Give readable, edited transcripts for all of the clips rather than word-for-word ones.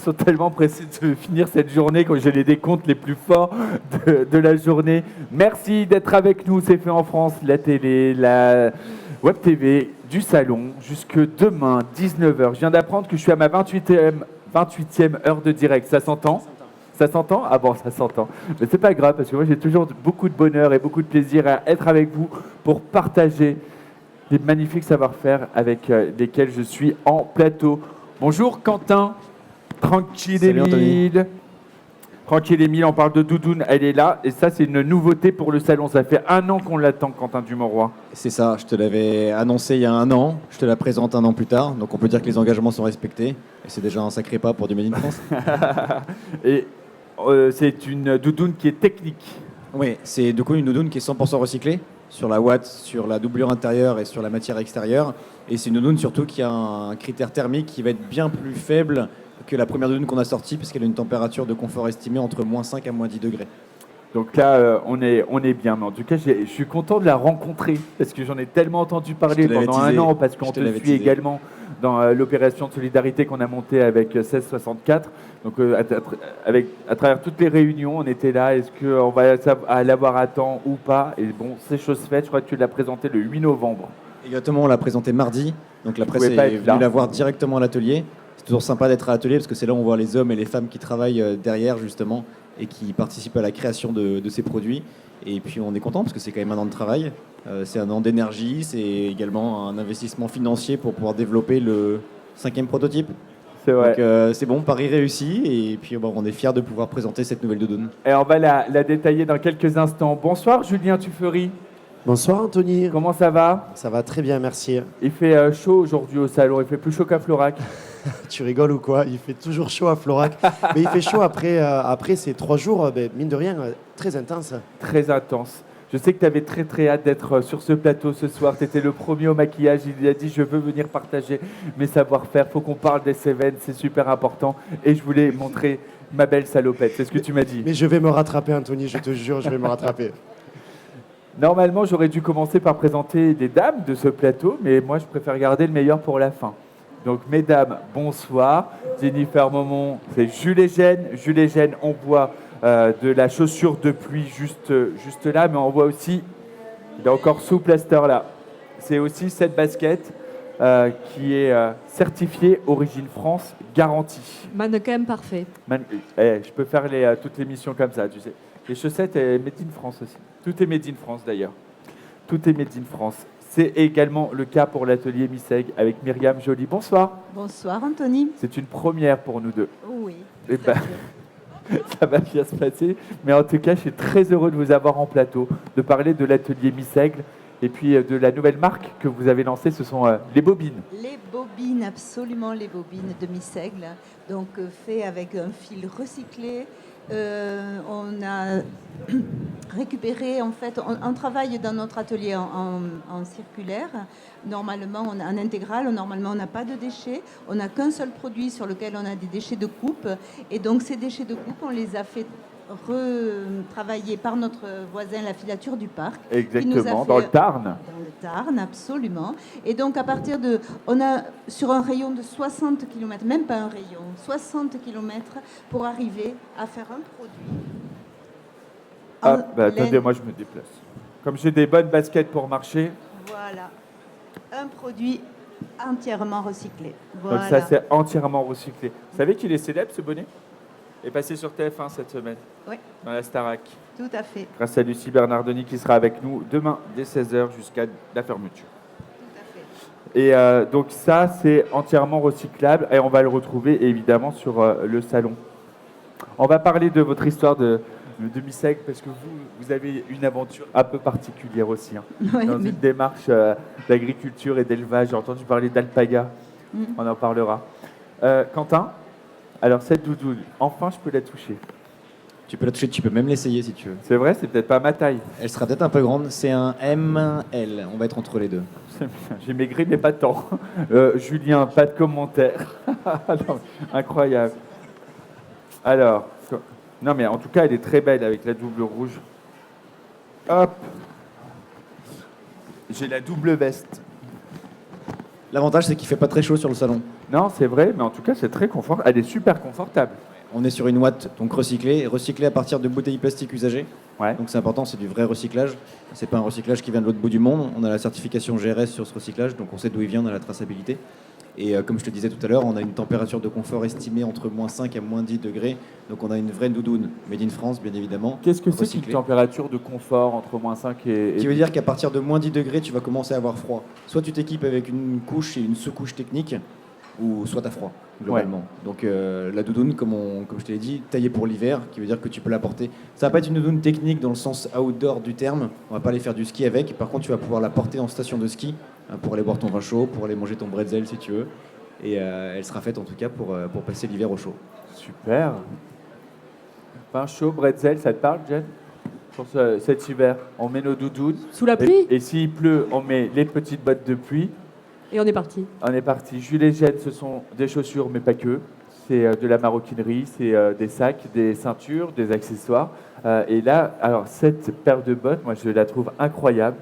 sont tellement pressés de finir cette journée quand j'ai les décomptes les plus forts de la journée. Merci d'être avec nous, c'est fait en France, la télé, la web TV, du salon, jusque demain, 19h. Je viens d'apprendre que je suis à ma 28e heure de direct. Ça s'entend ? Ça s'entend ? Ah bon, ça s'entend. Mais c'est pas grave parce que moi j'ai toujours beaucoup de bonheur et beaucoup de plaisir à être avec vous pour partager des magnifiques savoir-faire avec lesquels je suis en plateau. Bonjour Quentin, tranquille Salut Émile. Tranquille Émile, on parle de doudoune, elle est là. Et ça, c'est une nouveauté pour le salon. Ça fait 1 an qu'on l'attend, Quentin Dumoroy. C'est ça, je te l'avais annoncé il y a 1 an, je te la présente 1 an plus tard, donc on peut dire que les engagements sont respectés, et c'est déjà un sacré pas pour du Made in France. Et c'est une doudoune qui est technique. Oui, c'est du coup une doudoune qui est 100% recyclée, sur la ouate, sur la doublure intérieure et sur la matière extérieure, et c'est une doudoune surtout qui a un critère thermique qui va être bien plus faible que la première doudoune qu'on a sortie, puisqu'elle a une température de confort estimée entre -5 à -10 degrés. Donc là, on est bien. Mais en tout cas, je suis content de la rencontrer parce que j'en ai tellement entendu parler pendant 1 an parce qu'on te suit également dans l'opération de solidarité qu'on a montée avec 1664. Donc à travers toutes les réunions, on était là. Est-ce qu'on va l'avoir à temps ou pas? Et bon, c'est chose faite. Je crois que tu l'as présenté le 8 novembre. Exactement, on l'a présenté mardi, donc la presse est venue la voir directement à l'atelier. C'est toujours sympa d'être à l'atelier parce que c'est là où on voit les hommes et les femmes qui travaillent derrière justement et qui participent à la création de ces produits. Et puis on est content parce que c'est quand même 1 an de travail, c'est 1 an d'énergie, c'est également un investissement financier pour pouvoir développer le 5e prototype. C'est vrai. Donc c'est bon, pari réussi, et puis bon, on est fiers de pouvoir présenter cette nouvelle doudoune. Et on va la détailler dans quelques instants. Bonsoir Julien Tuffery. Bonsoir Anthony. Comment ça va? Ça va très bien, merci. Il fait chaud aujourd'hui au salon, il fait plus chaud qu'à Florac. Tu rigoles ou quoi? Il fait toujours chaud à Florac. Mais il fait chaud après ces 3 jours, mine de rien, très intenses. Très intense. Je sais que tu avais très très hâte d'être sur ce plateau ce soir. Tu étais le premier au maquillage. Il a dit je veux venir partager mes savoir-faire. Faut qu'on parle des Cévennes, c'est super important. Et je voulais montrer ma belle salopette. C'est ce que tu m'as dit. Mais je vais me rattraper Anthony, je te jure, je vais me rattraper. Normalement, j'aurais dû commencer par présenter des dames de ce plateau, mais moi, je préfère garder le meilleur pour la fin. Donc, mesdames, bonsoir. Jennifer Momon, c'est Jules Égène. Jules Égène, on voit de la chaussure de pluie juste là, mais on voit aussi, il est encore sous plaster là. C'est aussi cette basket qui est certifiée Origine France garantie. Mannequin parfait. Je peux faire toutes les missions comme ça, tu sais. Les chaussettes, Made in France aussi. Tout est Made in France d'ailleurs. Tout est Made in France. C'est également le cas pour l'atelier Misseg avec Myriam Joly. Bonsoir. Bonsoir Anthony. C'est une première pour nous deux. Oui. Et ça va bien se passer. Mais en tout cas, je suis très heureux de vous avoir en plateau, de parler de l'atelier Missègle et puis de la nouvelle marque que vous avez lancée, ce sont les bobines. Les bobines, absolument les bobines de Missègle. Donc fait avec un fil recyclé. On a récupéré, en fait, on travaille dans notre atelier en circulaire. Normalement, on a un intégral. Normalement, on n'a pas de déchets. On n'a qu'un seul produit sur lequel on a des déchets de coupe. Et donc, ces déchets de coupe, on les a fait retravailler par notre voisin, la filature du parc. Exactement, dans le Tarn. Dans le Tarn, absolument. Et donc, à partir de... On a, sur un rayon de 60 km, même pas un rayon, 60 km pour arriver à faire un produit. Attendez, moi je me déplace. Comme j'ai des bonnes baskets pour marcher. Voilà. Un produit entièrement recyclé. Voilà. Donc ça, c'est entièrement recyclé. Vous savez qu'il est célèbre, ce bonnet? Il est passé sur TF1 cette semaine. Oui. Dans la Starac. Tout à fait. Grâce à Lucie Bernardoni qui sera avec nous demain dès 16h jusqu'à la fermeture. Tout à fait. Et donc ça, c'est entièrement recyclable et on va le retrouver évidemment sur le salon. On va parler de votre histoire de Missègle parce que vous avez une aventure un peu particulière aussi. Ouais, dans une démarche d'agriculture et d'élevage. J'ai entendu parler d'alpaga. On en parlera. Quentin, alors cette doudoune, enfin je peux la toucher. Tu peux la toucher, tu peux même l'essayer si tu veux. C'est vrai, c'est peut-être pas ma taille. Elle sera peut-être un peu grande, c'est un ML, on va être entre les deux. J'ai maigri mais pas tant. Julien, pas de commentaire. Non, incroyable. Alors, non mais en tout cas elle est très belle avec la double rouge. Hop. J'ai la double veste. L'avantage c'est qu'il fait pas très chaud sur le salon. Non, c'est vrai, mais en tout cas, c'est très confortable. Elle est super confortable. On est sur une ouate donc recyclée à partir de bouteilles plastiques usagées. Ouais. Donc c'est important, c'est du vrai recyclage. C'est pas un recyclage qui vient de l'autre bout du monde. On a la certification GRS sur ce recyclage, donc on sait d'où il vient, on a la traçabilité. Et comme je te disais tout à l'heure, on a une température de confort estimée entre -5 à -10 degrés. Donc on a une vraie doudoune made in France, bien évidemment. Qu'est-ce que c'est recyclée. qu'une température de confort entre -5 et... Qui veut dire qu'à partir de -10 degrés, tu vas commencer à avoir froid. Soit tu t'équipes avec une couche et une sous-couche technique, ou soit tu as froid, globalement. Ouais. Donc la doudoune, comme je te l'ai dit, taillée pour l'hiver, qui veut dire que tu peux la porter. Ça va pas être une doudoune technique dans le sens outdoor du terme. On va pas aller faire du ski avec. Par contre, tu vas pouvoir la porter en station de ski pour aller boire ton vin chaud, pour aller manger ton bretzel si tu veux. Et elle sera faite en tout cas pour passer l'hiver au chaud. Super. Vin chaud, bretzel, ça te parle, Jen? Pour cet hiver, on met nos doudounes. Sous la pluie. Et s'il pleut, on met les petites bottes de pluie. Et on est parti. On est parti. Jules et Jen, ce sont des chaussures, mais pas que. C'est de la maroquinerie, c'est des sacs, des ceintures, des accessoires. Et là, alors cette paire de bottes, moi je la trouve incroyable.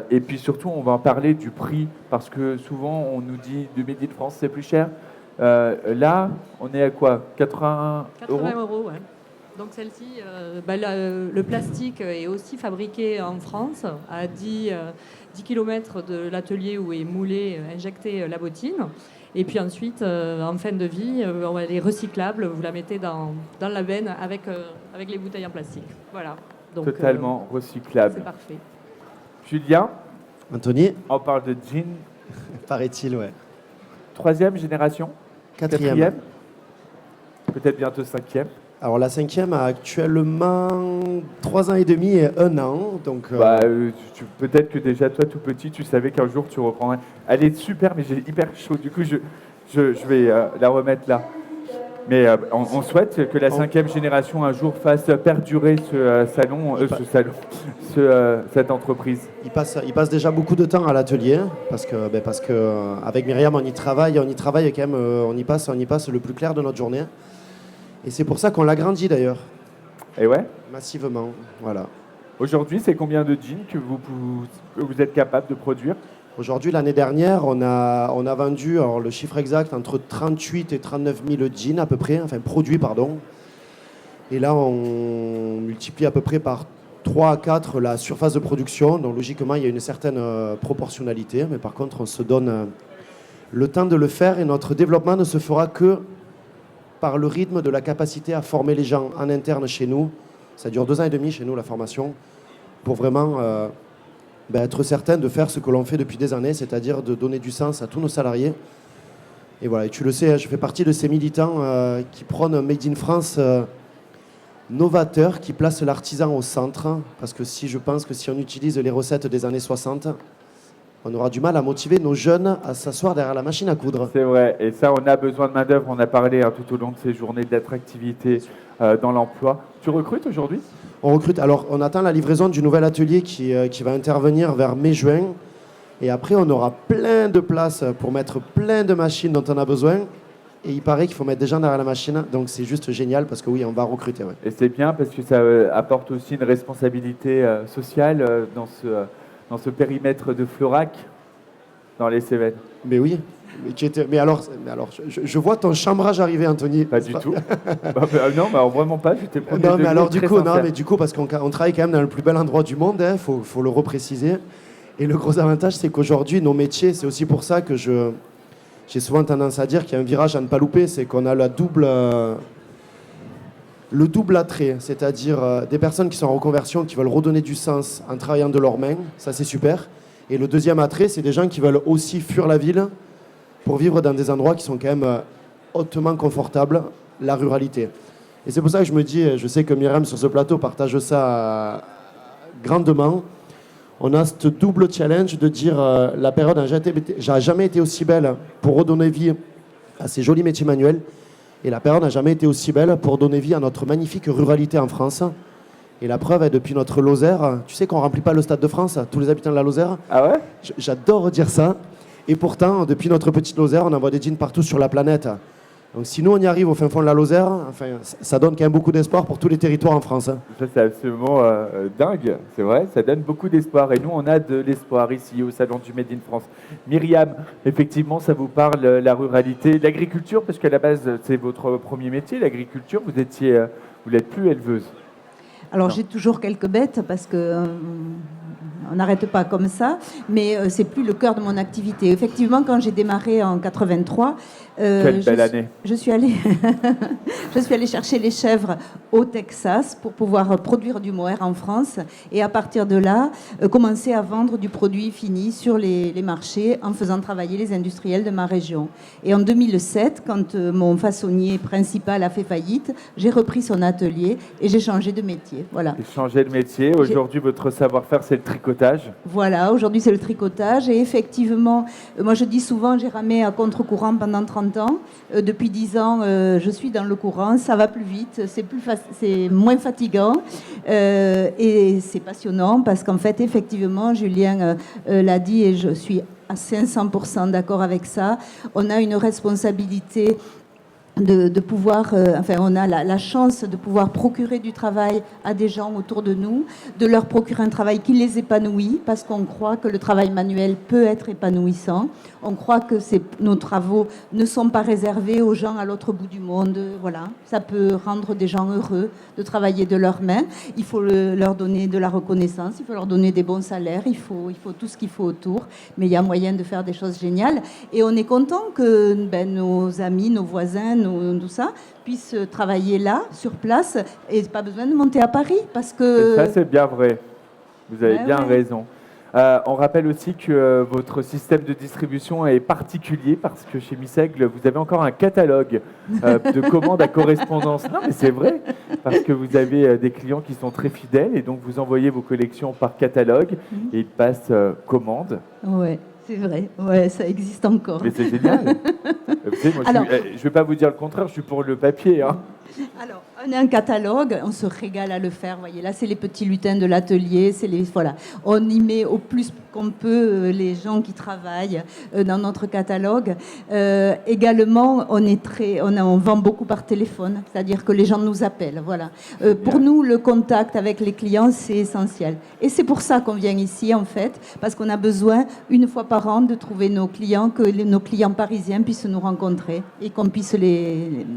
Et puis surtout, on va en parler du prix, parce que souvent on nous dit du Made in France c'est plus cher. Là, on est à quoi? 80 euros. 80 euros, ouais. Donc celle-ci, le plastique est aussi fabriqué en France, à 10 km de l'atelier où est moulée, injectée la bottine. Et puis ensuite, en fin de vie, elle est recyclable. Vous la mettez dans la benne avec les bouteilles en plastique. Voilà. Donc, totalement recyclable. C'est parfait. Julien, Anthony, on parle de jean. paraît-il, ouais. 3e génération? 4e. Peut-être bientôt 5e. Alors la 5e a actuellement 3 ans et demi et 1 an. Donc, peut-être que déjà toi tout petit tu savais qu'un jour tu reprendrais. Elle est super mais j'ai hyper chaud, du coup je vais la remettre là. Mais on souhaite que la 5e génération un jour fasse perdurer cette entreprise. Il passe déjà beaucoup de temps à l'atelier parce que avec Myriam on y travaille quand même, on y passe le plus clair de notre journée. Et c'est pour ça qu'on l'agrandit d'ailleurs. Et ouais. Massivement, voilà. Aujourd'hui, c'est combien de jeans que vous êtes capable de produire? Aujourd'hui, l'année dernière, on a vendu, alors le chiffre exact, entre 38 et 39 000 jeans à peu près, enfin produits, pardon. Et là, on multiplie à peu près par 3 à 4 la surface de production. Donc logiquement, il y a une certaine proportionnalité. Mais par contre, on se donne le temps de le faire et notre développement ne se fera que par le rythme de la capacité à former les gens en interne chez nous. Ça dure 2 ans et demi chez nous, la formation, pour vraiment être certain de faire ce que l'on fait depuis des années, c'est-à-dire de donner du sens à tous nos salariés. Et voilà, et tu le sais, je fais partie de ces militants qui prônent un Made in France novateur, qui place l'artisan au centre, parce que je pense que si on utilise les recettes des années 60, on aura du mal à motiver nos jeunes à s'asseoir derrière la machine à coudre. C'est vrai, et ça, on a besoin de main-d'œuvre. On a parlé tout au long de ces journées d'attractivité dans l'emploi. Tu recrutes aujourd'hui? On recrute. Alors, on attend la livraison du nouvel atelier qui va intervenir vers mai-juin. Et après, on aura plein de places pour mettre plein de machines dont on a besoin. Et il paraît qu'il faut mettre des gens derrière la machine. Donc, c'est juste génial parce que oui, on va recruter. Ouais. Et c'est bien parce que ça apporte aussi une responsabilité sociale dans ce périmètre de Florac, dans les Cévennes. Mais oui. Mais alors, je vois ton chambrage arriver, Anthony. Pas du tout. Non, vraiment pas. J'étais premier. Non, mais alors du coup, parce qu'on travaille quand même dans le plus bel endroit du monde, hein, faut le repréciser. Et le gros avantage, c'est qu'aujourd'hui, nos métiers, c'est aussi pour ça que j'ai souvent tendance à dire qu'il y a un virage à ne pas louper, c'est qu'on a le double attrait, c'est-à-dire des personnes qui sont en reconversion, qui veulent redonner du sens en travaillant de leurs mains, ça c'est super. Et le deuxième attrait, c'est des gens qui veulent aussi fuir la ville pour vivre dans des endroits qui sont quand même hautement confortables, la ruralité. Et c'est pour ça que je me dis, je sais que Myriam sur ce plateau partage ça grandement, on a ce double challenge de dire la période n'a jamais été aussi belle pour redonner vie à ces jolis métiers manuels, et la période n'a jamais été aussi belle pour donner vie à notre magnifique ruralité en France. Et la preuve est depuis notre Lozère, tu sais qu'on ne remplit pas le Stade de France, tous les habitants de la Lozère. Ah ouais? J'adore dire ça. Et pourtant, depuis notre petite Lozère, on envoie des jeans partout sur la planète. Donc si nous on y arrive au fin fond de la Lozère, enfin, ça donne quand même beaucoup d'espoir pour tous les territoires en France. Hein. Ça, c'est absolument dingue, c'est vrai, ça donne beaucoup d'espoir. Et nous, on a de l'espoir ici au Salon du Made in France. Myriam, effectivement, ça vous parle, la ruralité, l'agriculture, parce qu'à la base, c'est votre premier métier, l'agriculture. Vous n'êtes plus éleveuse. Alors Non. j'ai toujours quelques bêtes parce que on n'arrête pas comme ça, mais c'est plus le cœur de mon activité. Effectivement, quand j'ai démarré en 83, Quelle belle année. je suis allée chercher les chèvres au Texas pour pouvoir produire du mohair en France et à partir de là, commencer à vendre du produit fini sur les marchés en faisant travailler les industriels de ma région. Et en 2007, quand mon façonnier principal a fait faillite, j'ai repris son atelier et j'ai changé de métier. Voilà. J'ai changé de métier. Aujourd'hui, votre savoir-faire, c'est le tricotage. Voilà, aujourd'hui c'est le tricotage et effectivement, moi je dis souvent j'ai ramé à contre-courant pendant 30 ans. Depuis 10 ans, je suis dans le courant, ça va plus vite, c'est moins fatigant et c'est passionnant parce qu'en fait, effectivement, Julien l'a dit et je suis à 500% d'accord avec ça, on a une responsabilité de pouvoir, on a la chance de pouvoir procurer du travail à des gens autour de nous, de leur procurer un travail qui les épanouit, parce qu'on croit que le travail manuel peut être épanouissant. On croit que nos travaux ne sont pas réservés aux gens à l'autre bout du monde. Voilà, ça peut rendre des gens heureux de travailler de leurs mains. Il faut leur donner de la reconnaissance, il faut leur donner des bons salaires, il faut tout ce qu'il faut autour. Mais il y a moyen de faire des choses géniales. Et on est content que nos amis, nos voisins, tout ça, puissent travailler là, sur place, et pas besoin de monter à Paris, parce que... Et ça, c'est bien vrai. Vous avez bien raison. On rappelle aussi que votre système de distribution est particulier, parce que chez Missègle, vous avez encore un catalogue de commandes à correspondance. Non, mais c'est vrai, parce que vous avez des clients qui sont très fidèles, et donc vous envoyez vos collections par catalogue, et ils passent commande. Ouais. C'est vrai, ouais, ça existe encore. Mais c'est génial. Vous savez, moi, je ne vais pas vous dire le contraire, je suis pour le papier. Hein. Alors, on a un catalogue, on se régale à le faire. Vous voyez, là, c'est les petits lutins de l'atelier. Voilà. On y met au plus qu'on peut les gens qui travaillent dans notre catalogue. Également, on vend beaucoup par téléphone, c'est-à-dire que les gens nous appellent. Voilà. Pour nous, le contact avec les clients, c'est essentiel. Et c'est pour ça qu'on vient ici, en fait, parce qu'on a besoin, une fois par an, de trouver nos clients, que nos clients parisiens puissent nous rencontrer et qu'on puisse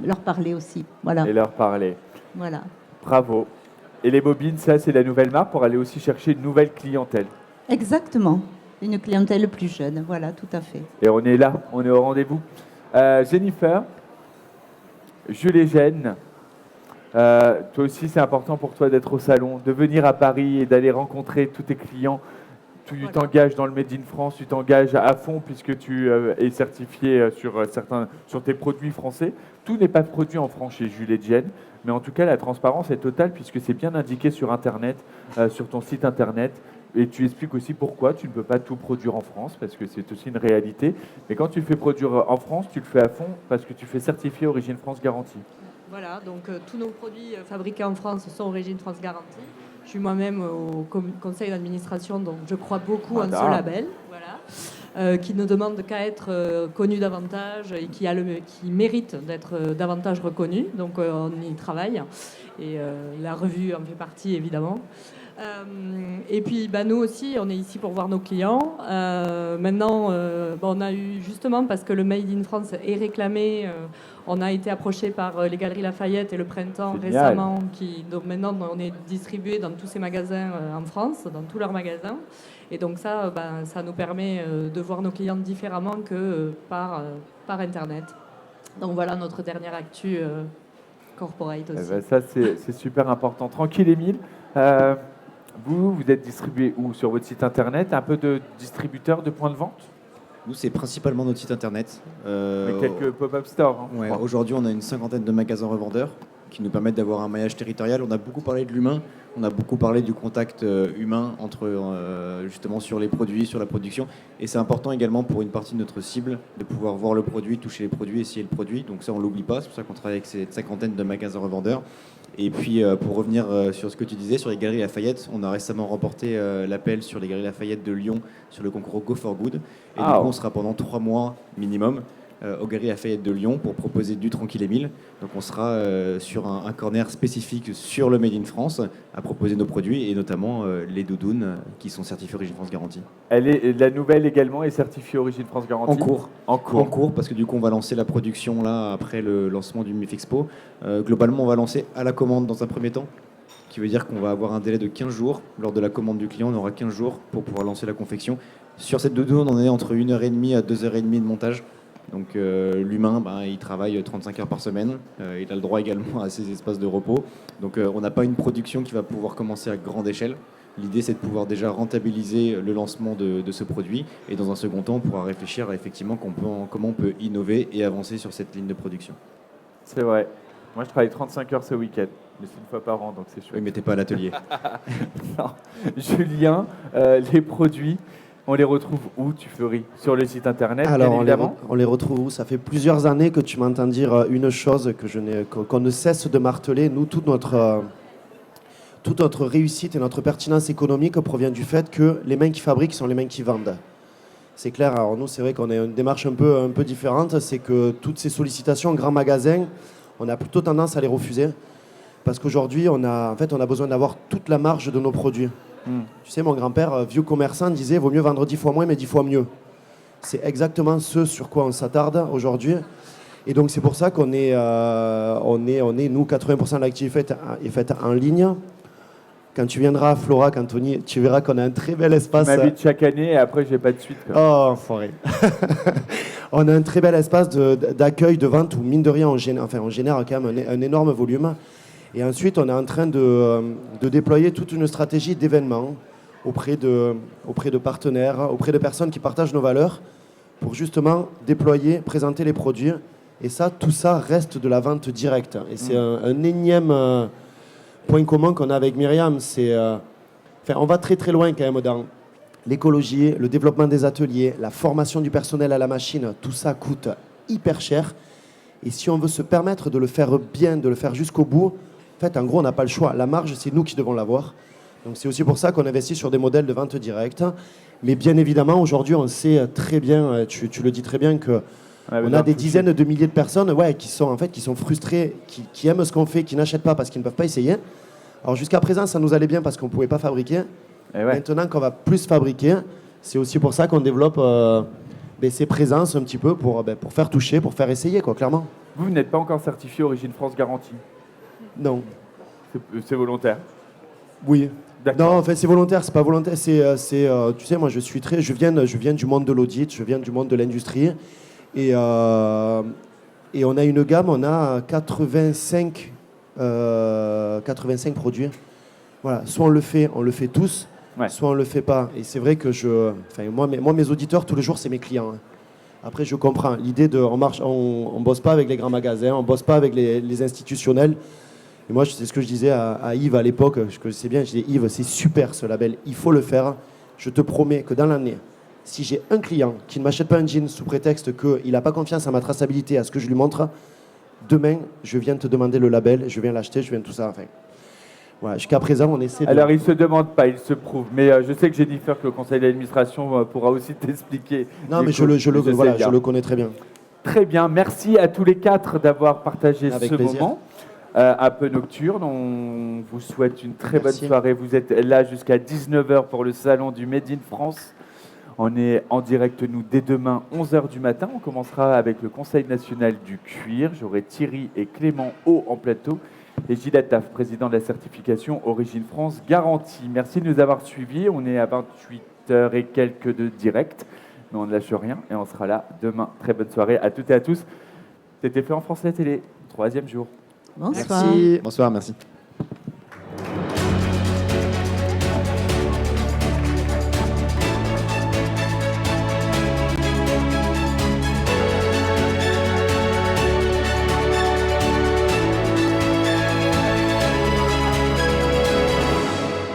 leur parler aussi. Voilà. Et leur parler. Voilà. Bravo. Et les bobines, ça, c'est la nouvelle marque pour aller aussi chercher une nouvelle clientèle. Exactement. Une clientèle plus jeune. Voilà, tout à fait. Et on est là, on est au rendez-vous. Jennifer, Jules et Jeanne, toi aussi, c'est important pour toi d'être au salon, de venir à Paris et d'aller rencontrer tous tes clients. Tu t'engages dans le Made in France, tu t'engages à fond puisque tu es certifié sur tes produits français. Tout n'est pas produit en France chez Jules et Jeanne, mais en tout cas, la transparence est totale puisque c'est bien indiqué sur Internet, sur ton site Internet. Et tu expliques aussi pourquoi tu ne peux pas tout produire en France, parce que c'est aussi une réalité. Mais quand tu le fais produire en France, tu le fais à fond parce que tu fais certifié Origine France Garantie. Voilà, donc tous nos produits fabriqués en France sont Origine France Garantie. Je suis moi-même au conseil d'administration, donc je crois beaucoup en ce label, voilà, qui ne demande qu'à être connu davantage et qui mérite d'être davantage reconnu. Donc on y travaille et la revue en fait partie évidemment. Et puis nous aussi, on est ici pour voir nos clients. Maintenant, on a eu justement, parce que le Made in France est réclamé, on a été approché par les Galeries Lafayette et le Printemps récemment. Donc maintenant, on est distribué dans tous ces magasins en France, dans tous leurs magasins. Et donc ça nous permet de voir nos clients différemment que par Internet. Donc voilà notre dernière actu corporate aussi. Ça, c'est super important. Tranquille, Émile. Vous êtes distribué où? Sur votre site internet? Un peu de distributeur, de points de vente? Nous, c'est principalement notre site internet. Mais quelques pop-up stores. Ouais, aujourd'hui, on a une 50aine de magasins revendeurs qui nous permettent d'avoir un maillage territorial. On a beaucoup parlé de l'humain, on a beaucoup parlé du contact humain entre justement sur les produits, sur la production. Et c'est important également pour une partie de notre cible de pouvoir voir le produit, toucher les produits, essayer le produit. Donc ça, on l'oublie pas. C'est pour ça qu'on travaille avec cette 50aine de magasins revendeurs. Et puis, pour revenir sur ce que tu disais, sur les Galeries Lafayette, on a récemment remporté l'appel sur les Galeries Lafayette de Lyon sur le concours Go for Good. Et donc, on sera pendant 3 mois minimum aux Galeries Lafayette de Lyon pour proposer du Tranquille Émile. Donc on sera sur un corner spécifique sur le Made in France à proposer nos produits et notamment les doudounes qui sont certifiées Origine France Garantie. La nouvelle également est certifiée Origine France Garantie. En cours, parce que du coup on va lancer la production là après le lancement du MIF Expo. Globalement on va lancer à la commande dans un premier temps, qui veut dire qu'on va avoir un délai de 15 jours. Lors de la commande du client, on aura 15 jours pour pouvoir lancer la confection. Sur cette doudoune, on est entre 1h30 à 2h30 de montage. Donc l'humain, il travaille 35 heures par semaine. Il a le droit également à ses espaces de repos. Donc on n'a pas une production qui va pouvoir commencer à grande échelle. L'idée, c'est de pouvoir déjà rentabiliser le lancement de ce produit. Et dans un second temps, on pourra réfléchir à effectivement comment on peut innover et avancer sur cette ligne de production. C'est vrai. Moi, je travaille 35 heures ce week-end. Mais c'est une fois par an, donc c'est chouette. Oui, mais t'es pas à l'atelier. Non. Julien, les produits, on les retrouve où, Tuffery? Sur le site internet, Alors, bien évidemment. on les retrouve où? Ça fait plusieurs années que tu m'entends dire une chose qu'on ne cesse de marteler. Nous, toute notre réussite et notre pertinence économique provient du fait que les mains qui fabriquent sont les mains qui vendent. C'est clair. Alors nous, c'est vrai qu'on a une démarche un peu différente. C'est que toutes ces sollicitations en grand magasin, on a plutôt tendance à les refuser. Parce qu'aujourd'hui, on a besoin d'avoir toute la marge de nos produits. Tu sais, mon grand-père, vieux commerçant, disait « vaut mieux vendre 10 fois moins, mais 10 fois mieux ». C'est exactement ce sur quoi on s'attarde aujourd'hui. Et donc, c'est pour ça qu'on est, nous, 80% de l'activité est faite en ligne. Quand tu viendras à Florac, Anthony, tu verras qu'on a un très bel espace. Je m'habite chaque année et après, j'ai pas de suite. Oh, enfoiré. On a un très bel espace d'accueil, de vente où, mine de rien, on génère quand même un énorme volume. Et ensuite, on est en train de déployer toute une stratégie d'événements auprès de partenaires, auprès de personnes qui partagent nos valeurs pour justement déployer, présenter les produits. Et ça, tout ça reste de la vente directe. Et c'est un énième point commun qu'on a avec Myriam. On va très très loin quand même dans l'écologie, le développement des ateliers, la formation du personnel à la machine. Tout ça coûte hyper cher. Et si on veut se permettre de le faire bien, de le faire jusqu'au bout, en fait, en gros, on n'a pas le choix. La marge, c'est nous qui devons l'avoir. Donc, c'est aussi pour ça qu'on investit sur des modèles de vente directe. Mais bien évidemment, aujourd'hui, on sait très bien, tu le dis très bien, qu'on a des dizaines de milliers de personnes qui sont frustrées, qui aiment ce qu'on fait, qui n'achètent pas parce qu'ils ne peuvent pas essayer. Alors, jusqu'à présent, ça nous allait bien parce qu'on ne pouvait pas fabriquer. Maintenant qu'on va plus fabriquer, c'est aussi pour ça qu'on développe ces présences un petit peu pour faire toucher, pour faire essayer, clairement. Vous n'êtes pas encore certifié Origine France Garantie? Non. C'est volontaire? Oui. Non, en fait, c'est volontaire, c'est pas volontaire. Tu sais, moi, je viens du monde de l'audit, je viens du monde de l'industrie. Et on a une gamme, on a 85 produits. Voilà, soit on le fait tous, soit on le fait pas. Et c'est vrai que moi, mes auditeurs, tous les jours, c'est mes clients. Après, je comprends. L'idée on bosse pas avec les grands magasins, on bosse pas avec les institutionnels. Et moi, c'est ce que je disais à Yves à l'époque, je sais bien, je disais, Yves, c'est super ce label, il faut le faire. Je te promets que dans l'année, si j'ai un client qui ne m'achète pas un jean sous prétexte qu'il n'a pas confiance à ma traçabilité, à ce que je lui montre, demain, je viens te demander le label, je viens l'acheter, je viens tout ça. Enfin, voilà, jusqu'à présent, on essaie de... Alors, il ne se demande pas, il se prouve. Mais je sais que Jennifer, que le conseil d'administration pourra aussi t'expliquer. Non, mais je le connais très bien. Très bien, merci à tous les quatre d'avoir partagé Avec ce plaisir. moment. Un peu nocturne, on vous souhaite une très bonne soirée. Vous êtes là jusqu'à 19h pour le salon du Made in France. On est en direct, nous, dès demain, 11h du matin. On commencera avec le Conseil national du cuir. J'aurai Thierry et Clément Haut en plateau et Gilles Attaf, président de la certification Origine France Garantie. Merci de nous avoir suivis. On est à 28h et quelques de direct, mais on ne lâche rien et on sera là demain. Très bonne soirée à toutes et à tous. C'était fait en France la télé, 3e jour. Bonsoir. Merci. Bonsoir, merci.